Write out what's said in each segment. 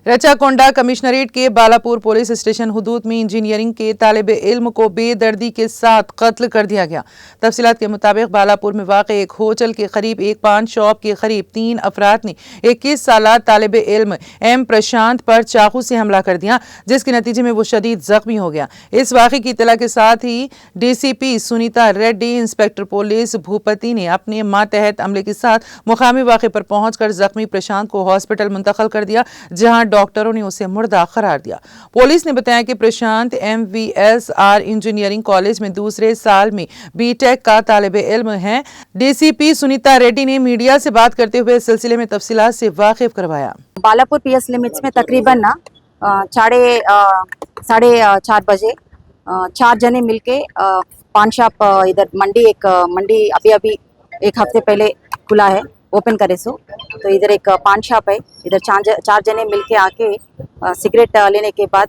रचाकोंडा commissionerate के Balapur police station हुदूद में engineering के तालिब इल्म को बेदर्दी के साथ कत्ल कर दिया गया। तफसीलात के मुताबिक बालापुर में वाक़े एक होटल के करीब एक पान शॉप के करीब 3 अफराद ने 21 साला तालिब इल्म एम प्रशांत पर चाकू से हमला कर दिया, जिसके नतीजे में वो शदीद जख्मी हो गया। इस वाक़े की इत्तला के साथ ही DCP Sunita Reddy, inspector police Bhupathi ने अपने मातहत अमले के साथ मुकामी वाक़े पर पहुंचकर जख्मी प्रशांत को हॉस्पिटल मुंतकिल कर दिया, जहां डॉक्टरों ने उसे मुर्दा करार दिया। पुलिस ने बताया कि प्रशांत MVSR इंजीनियरिंग कॉलेज में दूसरे साल में BTech का तालिब इल्म है। DCP सुनीता रेड्डी ने मीडिया से बात करते हुए इस सिलसिले में तफसीलात से वाकिफ करवाया। बालापुर PS लिमिट्स में तकरीबन ना साढ़े 4 बजे 4 जने मिलके पान शॉप इधर मंडी अभी एक हफ्ते पहले खुला है, ओपन करे सो तो इधर एक पान शॉप है। इधर 4 जने मिलके आके सिगरेट लेने के बाद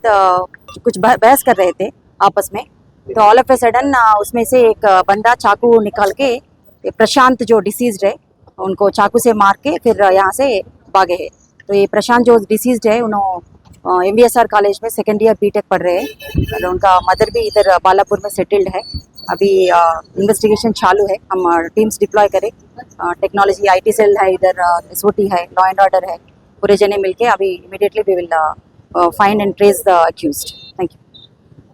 कुछ बहस कर रहे थे आपस में। तो ऑल ऑफ ए सडन उसमें से एक बंदा चाकू निकाल के प्रशांत जो डिसीज्ड है उनको चाकू से मार के फिर यहाँ से भागे हैं। तो ये प्रशांत जो डिसीज्ड है उन्होंने MVSR कॉलेज में सेकेंड ईयर BTech पढ़ रहे हैं और उनका मदर भी इधर बालापुर में सेटल्ड है। अभी इन्वेस्टिगेशन चालू है, हम टीम्स डिप्लॉय करें, टेक्नोलॉजी IT सेल है, इधर SOT है, लॉ एंड ऑर्डर है, पूरे जने मिलके अभी immediately we will find and trace the accused. Thank you.